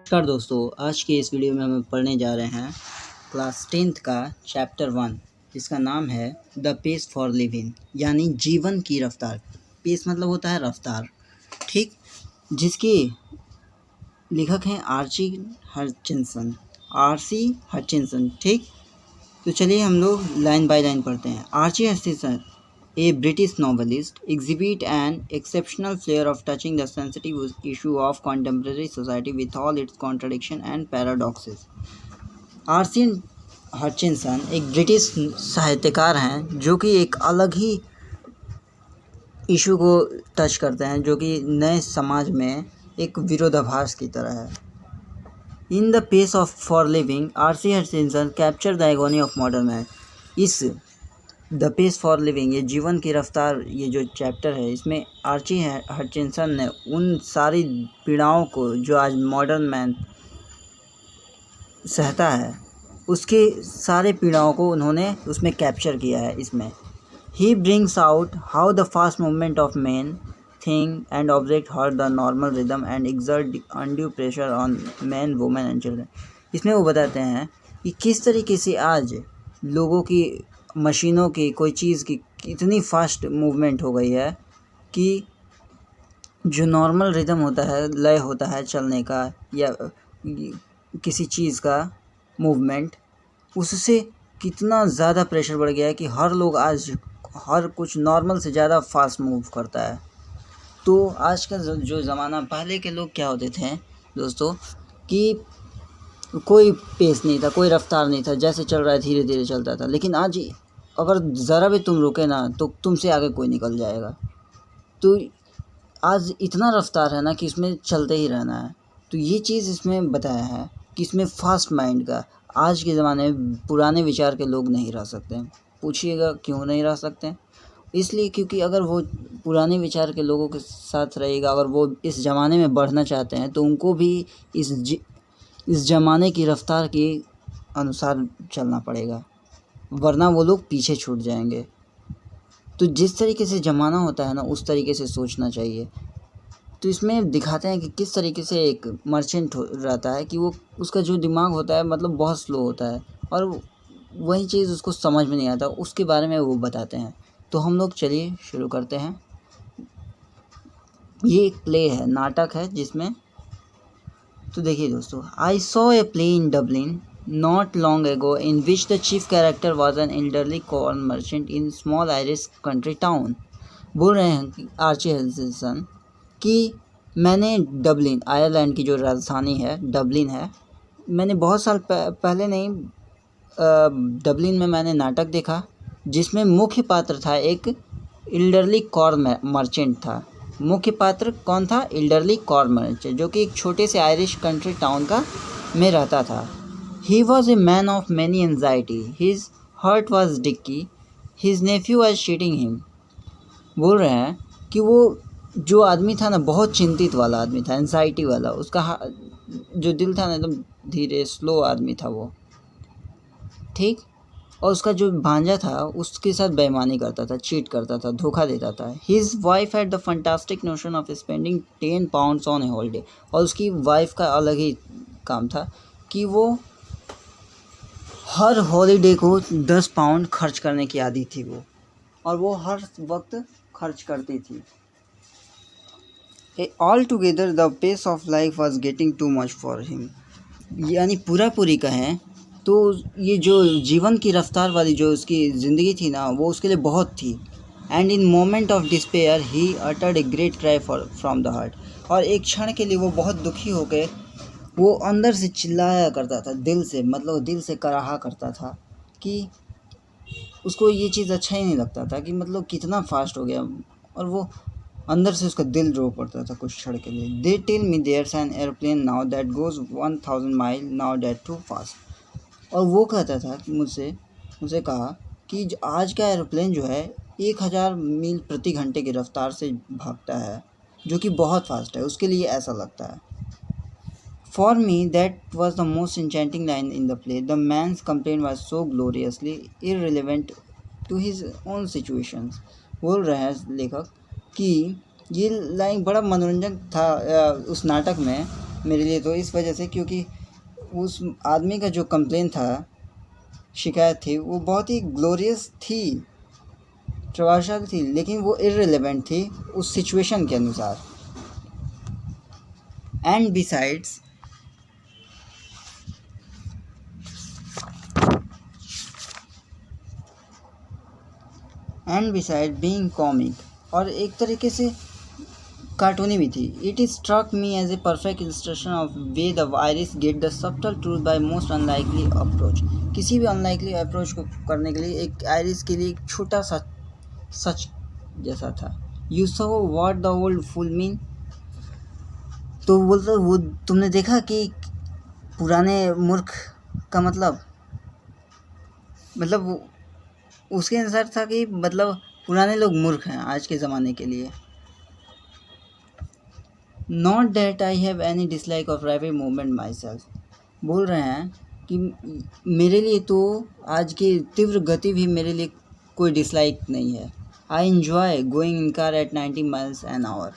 नमस्कार दोस्तों, आज के इस वीडियो में हम पढ़ने जा रहे हैं क्लास 10th का चैप्टर 1 जिसका नाम है द पेस फॉर लिविंग यानी जीवन की रफ्तार। पेस मतलब होता है रफ्तार, ठीक। जिसके लेखक हैं आरसी हचिंसन, ठीक। तो चलिए हम लोग लाइन बाय लाइन पढ़ते हैं। Archie Hutchinson, a British novelist, exhibit an exceptional flair of touching the sensitive issue of contemporary society with all its contradictions and paradoxes. आर्सिन हचिंसन एक ब्रिटिश साहित्यकार हैं जो कि एक अलग ही इशू को टच करते हैं, जो कि नए समाज में एक विरोधाभास की तरह है। In the pace of for living, Archie Hutchinson capture the agony of modern man. इस द पेस फॉर लिविंग, ये जीवन की रफ्तार, ये जो चैप्टर है, इसमें आर्ची हचिंसन ने उन सारी पीड़ाओं को जो आज मॉडर्न मैन सहता है, उसके सारे पीड़ाओं को उन्होंने उसमें कैप्चर किया है। इसमें he brings out how the fast movement of man, thing and object hurt the normal rhythm and exert undue pressure on man, women and children. इसमें वो बताते हैं कि किस तरीके से आज लोगों की, मशीनों की, कोई चीज़ की इतनी फास्ट मूवमेंट हो गई है कि जो नॉर्मल रिदम होता है, लय होता है चलने का या किसी चीज़ का मूवमेंट, उससे कितना ज़्यादा प्रेशर बढ़ गया है कि हर लोग आज हर कुछ नॉर्मल से ज़्यादा फास्ट मूव करता है। तो आज का जो ज़माना, पहले के लोग क्या होते थे दोस्तों कि कोई पेस नहीं था, कोई रफ्तार नहीं था, जैसे चल रहा है धीरे धीरे चलता था। लेकिन आज अगर ज़रा भी तुम रुके ना तो तुमसे आगे कोई निकल जाएगा। तो आज इतना रफ्तार है ना कि इसमें चलते ही रहना है। तो ये चीज़ इसमें बताया है कि इसमें फास्ट माइंड का, आज के ज़माने में पुराने विचार के लोग नहीं रह सकते। पूछिएगा क्यों नहीं रह सकते? इसलिए क्योंकि अगर वो पुराने विचार के लोगों के साथ रहेगा, अगर वो इस ज़माने में बढ़ना चाहते हैं तो उनको भी इस ज़माने की रफ्तार के अनुसार चलना पड़ेगा, वरना वो लोग पीछे छूट जाएंगे। तो जिस तरीके से ज़माना होता है ना, उस तरीके से सोचना चाहिए। तो इसमें दिखाते हैं कि किस तरीके से एक मर्चेंट रहता है कि वो, उसका जो दिमाग होता है मतलब बहुत स्लो होता है और वही चीज़ उसको समझ में नहीं आता, उसके बारे में वो बताते हैं। तो हम लोग चलिए शुरू करते हैं। ये एक प्ले है, नाटक है जिसमें, तो देखिए दोस्तों, I saw a play in Dublin not long ago in which the chief character was an elderly corn merchant in small Irish country town। बोल रहे हैं आर्ची हचिंसन कि मैंने डबलिन, आयरलैंड की जो राजधानी है डबलिन है, मैंने बहुत साल पहले नहीं, डबलिन में मैंने नाटक देखा जिसमें मुख्य पात्र था एक एल्डरली कॉर्न मर्चेंट था। मुख्य पात्र कौन था? एल्डरली कॉर्न मर्चेंट, जो कि एक छोटे से आयरिश कंट्री टाउन का में रहता था। He was a man of many anxiety. His heart was dicky. His nephew was cheating him। बोल रहे हैं कि वो जो आदमी था ना, बहुत चिंतित वाला आदमी था, एंजाइटी वाला। उसका जो दिल था ना, एकदम धीरे स्लो आदमी था वो, ठीक। और उसका जो भांजा था उसके साथ बेईमानी करता था, चीट करता था, धोखा देता था। His wife had the fantastic notion of spending 10 pounds on a holiday। और उसकी वाइफ का अलग ही काम था कि वो हर हॉलीडे को 10 पाउंड खर्च करने की आदी थी वो, और वो हर वक्त खर्च करती थी। All together the pace of life was getting too much for him. यानी पूरी कहें तो ये जो जीवन की रफ्तार वाली जो उसकी ज़िंदगी थी ना, वो उसके लिए बहुत थी। And in moment of despair he uttered a great cry from the heart. और एक क्षण के लिए वो बहुत दुखी हो गए, वो अंदर से चिल्लाया करता था, दिल से, मतलब दिल से कराहा करता था कि उसको ये चीज़ अच्छा ही नहीं लगता था कि मतलब कितना फास्ट हो गया, और वो अंदर से उसका दिल रो पड़ता था कुछ क्षण के लिए। They tell me there's an airplane now that goes 1000 mile now that too fast. और वो कहता था कि मुझसे कहा कि आज का एरोप्लेन जो है 1000 मील प्रति घंटे की रफ्तार से भागता है, जो कि बहुत फास्ट है, उसके लिए ऐसा लगता है। For me, that was the most enchanting line in the play. The man's complaint was so gloriously irrelevant to his own situations। बोल रहे हैं लेखक कि ये लाइन बड़ा मनोरंजक था उस नाटक में, मेरे लिए तो इस वजह से, क्योंकि उस आदमी का जो कंप्लेन था, शिकायत थी, वो बहुत ही ग्लोरियस थी, प्रभावशाली थी, लेकिन वो इररिलेवेंट थी उस सिचुएशन के अनुसार। एंड बिसाइड्स बीइंग कॉमिक, और एक तरीके से कार्टूनी भी थी। It is struck me as a perfect illustration of way the virus get the subtle truth by most unlikely approach. किसी भी अनलाइकली अप्रोच को करने के लिए एक आयरिस के लिए एक छोटा सा सच जैसा था। You so what the old full mean. तो बोलते वो तुमने देखा कि पुराने मूर्ख का मतलब उसके अनुसार था कि मतलब पुराने लोग मूर्ख हैं आज के ज़माने के लिए। Not that I have any dislike of rapid movement my self. बोल रहे हैं कि मेरे लिए तो आज की तीव्र गति भी मेरे लिए कोई डिसलाइक नहीं है। I enjoy going in car eight 90 miles an hour.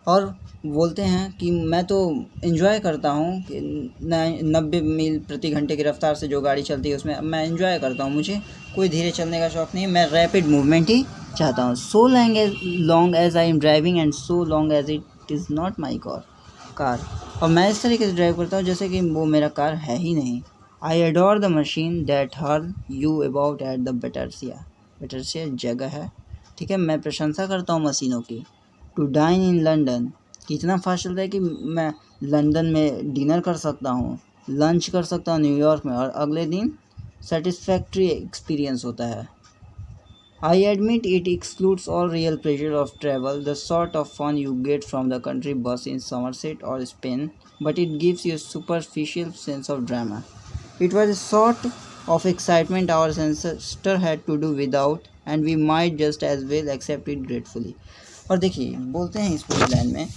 और बोलते हैं कि मैं तो इन्जॉय करता हूँ कि 90 मील प्रति घंटे की रफ्तार से जो गाड़ी चलती है उसमें मैं इन्जॉय करता हूँ। मुझे कोई धीरे चलने का शौक़ नहीं है, मैं रैपिड मूवमेंट ही चाहता हूँ। So long as I am driving and so long as it is not my car. और मैं इस तरीके से ड्राइव करता हूँ जैसे कि वो मेरा कार है ही नहीं। I adore the machine that her you about at the Battersea जगह है, ठीक है। मैं प्रशंसा करता हूँ मशीनों की। टू डाइन इन लंदन, कितना फास्ट चलता है कि मैं लंदन में डिनर कर सकता हूँ, लंच कर सकता हूँ न्यूयॉर्क में, और अगले दिन सेटिस्फैक्ट्री एक्सपीरियंस होता है। I admit it excludes all real pleasure of travel, the sort of fun you get from the country bus in Somerset और Spain, but it gives you superficial sense of drama. It was a sort of excitement our ancestor had to do without, and we might just as well accept it gratefully। और देखिए बोलते हैं इस पूरी line में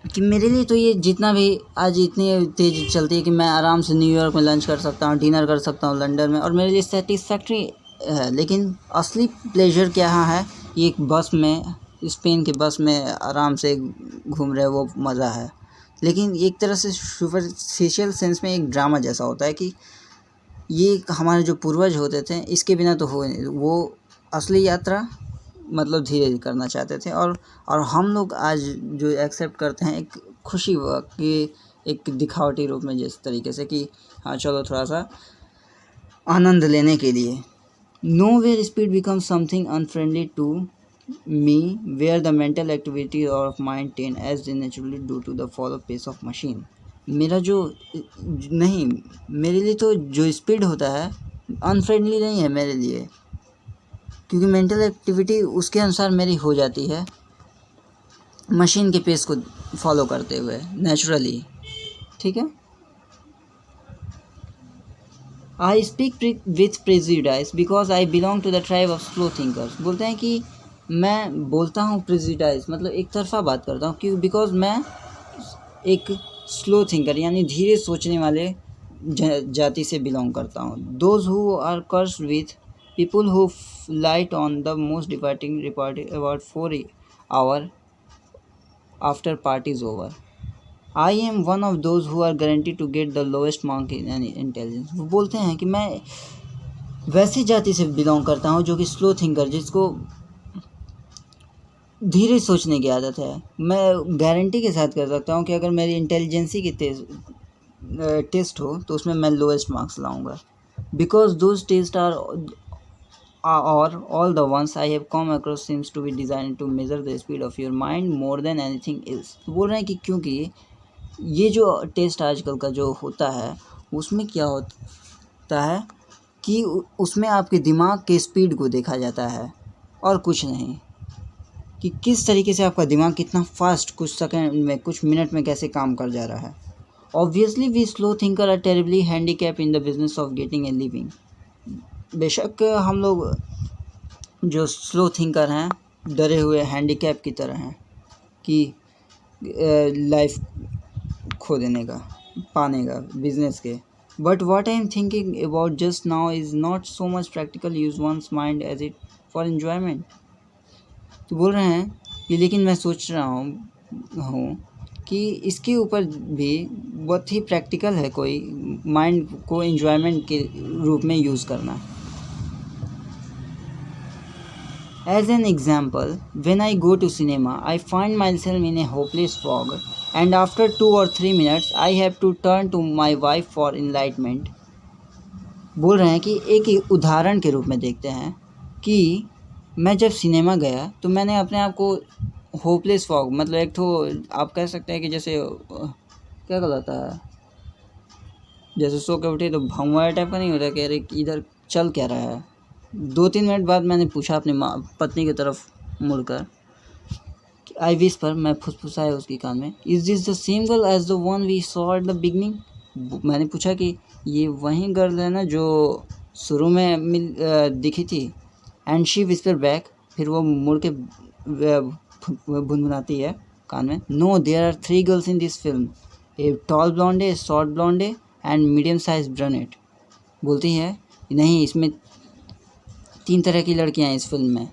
कि मेरे लिए तो ये जितना भी आज इतनी तेज़ चलती है कि मैं आराम से न्यूयॉर्क में लंच कर सकता हूँ, डिनर कर सकता हूँ लंदन में, और मेरे लिए सेटिस्फैक्ट्री है। लेकिन असली प्लेजर क्या है, ये एक बस में, स्पेन के बस में आराम से घूम रहे वो मज़ा है। लेकिन एक तरह से सुपरफिशियल सेंस में एक ड्रामा जैसा होता है कि ये हमारे जो पूर्वज होते थे इसके बिना तो हो नहीं, वो असली यात्रा मतलब धीरे करना चाहते थे, और हम लोग आज जो एक्सेप्ट करते हैं एक खुशी कि एक दिखावटी रूप में, जिस तरीके से कि हाँ चलो थोड़ा सा आनंद लेने के लिए। No where speed becomes something unfriendly to me where the mental activity of mind tend as they naturally do to the follow pace of machine. मेरा जो नहीं, मेरे लिए तो जो स्पीड होता है अनफ्रेंडली नहीं है मेरे लिए, क्योंकि मेंटल एक्टिविटी उसके अनुसार मेरी हो जाती है मशीन के पेस को फॉलो करते हुए नेचुरली, ठीक है। I speak with prejudice because I belong to the tribe of slow thinkers. बोलते हैं कि मैं बोलता हूँ प्रेजुडाइस मतलब एक तरफा बात करता हूँ, क्यों, बिकॉज मैं एक स्लो थिंकर यानी धीरे सोचने वाले जाति से बिलोंग करता हूँ। Those who are cursed with people who light on the most departing report about 4 hour after party is over। I am one of those who are guaranteed to get the lowest mark in any intelligence। वो बोलते हैं कि मैं वैसी जाति से belong करता हूँ जो कि स्लो थिंकर, जिसको धीरे सोचने की आदत है। मैं गारंटी के साथ कर सकता हूँ कि अगर मेरी इंटेलिजेंसी की टेस्ट हो तो उसमें मैं लोएस्ट मार्क्स लाऊंगा। Because those test are or all the ones I have come across seems to be designed to measure the speed of your mind more than anything else। तो बोल रहे हैं कि क्योंकि ये जो टेस्ट आजकल का जो होता है उसमें क्या होता है कि उसमें आपके दिमाग के स्पीड को देखा जाता है और कुछ नहीं, कि किस तरीके से आपका दिमाग कितना फास्ट कुछ सेकंड में, कुछ मिनट में कैसे काम कर जा रहा है। Obviously we slow thinker are terribly handicap in the business of getting a living. बेशक हम लोग जो स्लो थिंकर हैं डरे हुए हैंडीकैप की तरह हैं कि लाइफ खो देने का, पाने का, बिजनेस के। But what I am thinking about just now is not so much practical use one's mind as it for enjoyment. तो बोल रहे हैं कि लेकिन मैं सोच रहा हूँ कि इसके ऊपर भी बहुत ही प्रैक्टिकल है कोई माइंड को एंजॉयमेंट के रूप में यूज़ करना। As an example, when I go to cinema, I find myself in a hopeless fog, and after 2 or 3 minutes, I have to turn to my wife for enlightenment. बोल रहे हैं कि एक उदाहरण के रूप में देखते हैं कि मैं जब सिनेमा गया तो मैंने अपने आप को होपलेस फॉग, मतलब एक तो आप कह सकते हैं कि जैसे क्या कहलाता है, जैसे सो के उठे तो भंगुआ टाइप का नहीं होता कि अरे इधर चल क्या रहा है। 2-3 मिनट बाद मैंने पूछा अपनी पत्नी की तरफ मुड़कर, आई विश पर मैं फुसफुसाया उसकी कान में, is this the same girl as the one we saw at the beginning. मैंने पूछा कि ये वही गर्ल है ना जो शुरू में दिखी थी। एंड शी विस्पर बैक, फिर वो मुड़ के भुनभुनाती है कान में, no there are 3 girls in this film, a tall blonde, a short blonde and medium size brunette. बोलती है नहीं, इसमें 3 तरह की लड़कियां हैं इस फिल्म में,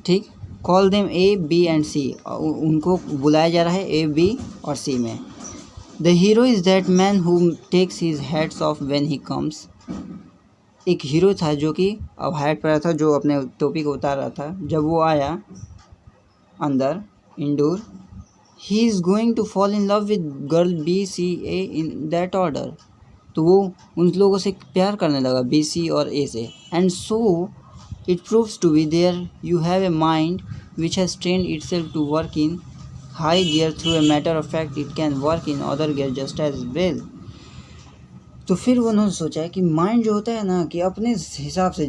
ठीक। Call them A, B and C, उनको बुलाया जा रहा है ए, बी और सी में। The hero is that man who takes his hats off when he comes. एक हीरो था जो कि अब हैट पर था, जो अपने टोपी को उतार रहा था जब वो आया अंदर indoor. He is going to fall in love with girl B, C, A in that order. तो वो उन लोगों से प्यार करने लगा, बी, सी और ए से। And so it proves to be there you have a mind which has trained itself to work in high gear through a matter of fact it can work in other gear just as well। तो फिर उन्होंने सोचा है कि mind जो होता है ना, कि अपने हिसाब से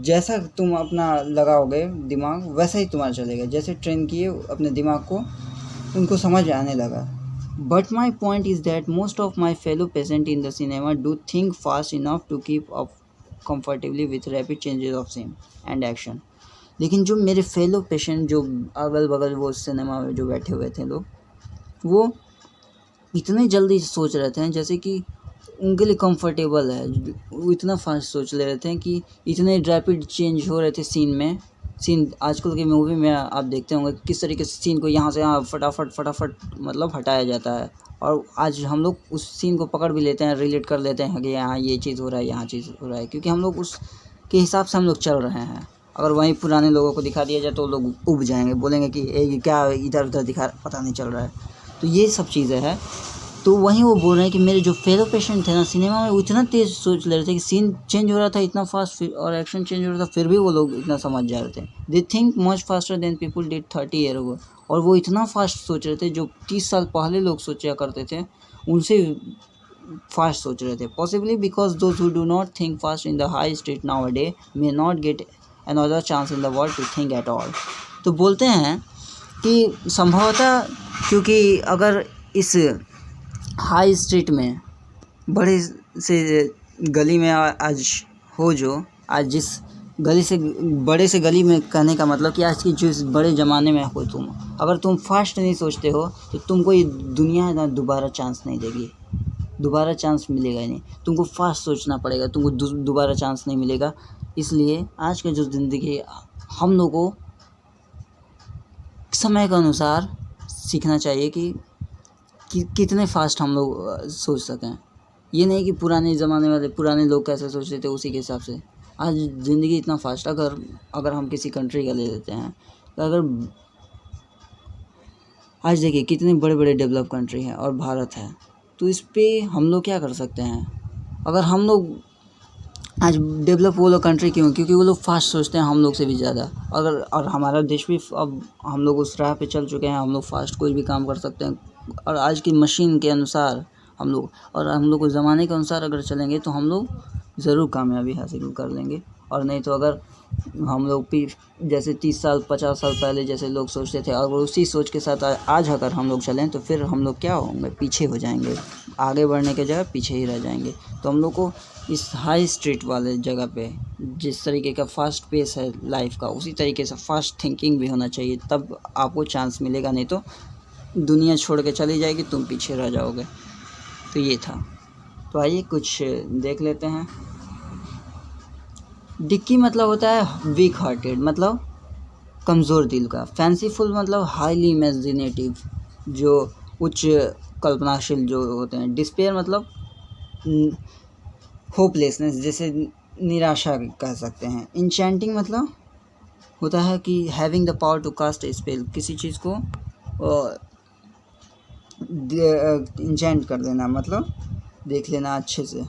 जैसा तुम अपना लगाओगे दिमाग वैसा ही तुम्हारा चलेगा। जैसे ट्रेन किए अपने दिमाग को, उनको समझ आने लगा। But my point is that most of my fellow patient in the cinema do think fast enough to keep up comfortably with rapid changes of scene and action. लेकिन जो मेरे फेलो पेशेंट जो अगल बगल वो सिनेमा में जो बैठे हुए थे लोग, वो इतने जल्दी सोच रहे थे जैसे कि उनके लिए कंफर्टेबल है, वो इतना फास्ट सोच ले रहे थे कि इतने रैपिड चेंज हो रहे थे सीन में। सीन आजकल की मूवी में आप देखते होंगे किस तरीके से सीन को यहाँ से यहाँ फटाफट मतलब हटाया जाता है, और आज हम लोग उस सीन को पकड़ भी लेते हैं, रिलेट कर लेते हैं कि यहाँ ये चीज़ हो रहा है, यहाँ चीज़ हो रहा है, क्योंकि हम लोग उसके हिसाब से हम लोग चल रहे हैं। अगर वहीं पुराने लोगों को दिखा दिया जाए तो लोग उब जाएंगे, बोलेंगे कि ये क्या इधर उधर दिखा, पता नहीं चल रहा है। तो ये सब चीज़ें हैं। तो वहीं वो बोल रहे हैं कि मेरे जो फेलो पेशेंट थे ना सिनेमा में, वो इतना तेज़ सोच ले रहे थे कि सीन चेंज हो रहा था इतना फास्ट, और एक्शन चेंज हो रहा था, फिर भी वो लोग इतना समझ जा रहे थे। They think much faster than people did 30 year ago. और वो इतना फास्ट सोच रहे थे जो 30 साल पहले लोग सोचा करते थे, उनसे फास्ट सोच रहे थे। Possibly because those who do not think fast in the high street nowadays may not get another chance in the world to think at all. तो बोलते हैं कि संभवतः क्योंकि अगर इस हाई स्ट्रीट में बड़े से गली में आज हो, जो आज जिस गली से बड़े से गली में कहने का मतलब कि आज की जिस बड़े ज़माने में हो तुम, अगर तुम फास्ट नहीं सोचते हो तो तुमको ये दुनिया ना दोबारा चांस नहीं देगी, दोबारा चांस मिलेगा ही नहीं। तुमको फास्ट सोचना पड़ेगा, तुमको दोबारा चांस नहीं मिलेगा। इसलिए आज की जो ज़िंदगी हम लोग को समय के अनुसार सीखना चाहिए कि कितने फास्ट हम लोग सोच सकें। ये नहीं कि पुराने ज़माने वाले पुराने लोग कैसे सोचते थे उसी के हिसाब से। आज ज़िंदगी इतना फास्ट, अगर हम किसी कंट्री का ले लेते हैं तो अगर आज देखिए कितने बड़े बड़े डेवलप कंट्री हैं और भारत है, तो इस पे हम लोग क्या कर सकते हैं। अगर हम लोग आज डेवलप वो लोग कंट्री क्यों, क्योंकि वो लोग फास्ट सोचते हैं हम लोग से भी ज़्यादा। और हमारा देश भी अब हम लोग उस राह पे चल चुके हैं, हम लोग फास्ट कोई भी काम कर सकते हैं। और आज की मशीन के अनुसार हम लोग को ज़माने के अनुसार अगर चलेंगे तो हम लोग ज़रूर कामयाबी हासिल कर लेंगे। और नहीं तो अगर हम लोग जैसे 30 साल 50 साल पहले जैसे लोग सोचते थे, और उसी सोच के साथ आज अगर हम लोग चलें तो फिर हम लोग क्या होंगे, पीछे हो जाएंगे, आगे बढ़ने के जगह पीछे ही रह जाएंगे। तो हम लोग को इस हाई स्ट्रीट वाले जगह पे जिस तरीके का फास्ट पेस है लाइफ का, उसी तरीके से फास्ट थिंकिंग भी होना चाहिए, तब आपको चांस मिलेगा। नहीं तो दुनिया छोड़ के चली जाएगी, तुम पीछे रह जाओगे। तो ये था। तो आइए कुछ देख लेते हैं। डिक्की मतलब होता है वीक हार्टेड, मतलब कमज़ोर दिल का। फैंसीफुल मतलब हाईली इमेजिनेटिव, जो उच्च कल्पनाशील जो होते हैं। डिस्पेयर मतलब होपलेसनेस, जैसे निराशा कह सकते हैं। इंचेंटिंग मतलब होता है कि having the power to cast a spell, किसी चीज़ को इंचेंट कर देना, मतलब देख लेना अच्छे से।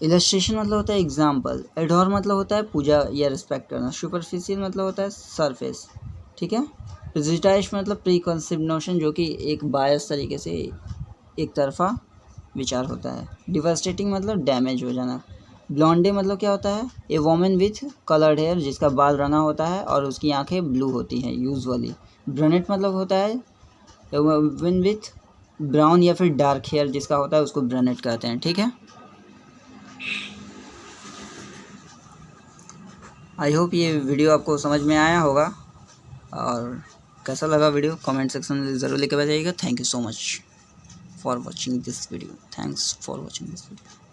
इलस्ट्रेशन मतलब होता है एग्जाम्पल। एडोर मतलब होता है पूजा या रिस्पेक्ट करना। सुपरफिशियल मतलब होता है सरफेस, ठीक है। प्रेजुडाइज मतलब प्री कंसीव्ड नोशन, जो कि एक बायस तरीके से एक तरफा विचार होता है। डिवास्टेटिंग मतलब डैमेज हो जाना। ब्लॉन्डे मतलब क्या होता है, ए वोमेन विथ कलर्ड हेयर, जिसका बाल रंगा होता है और उसकी आंखें ब्लू होती हैं यूजुअली। ब्रनेट मतलब होता है ए वोमेन विथ ब्राउन या फिर डार्क हेयर, जिसका होता है उसको ब्रनेट कहते हैं, ठीक है। आई होप ये वीडियो आपको समझ में आया होगा, और कैसा लगा वीडियो कमेंट सेक्शन में ज़रूर लिख के बताइएगा। Thank you so much for watching this video. Thanks for watching this video.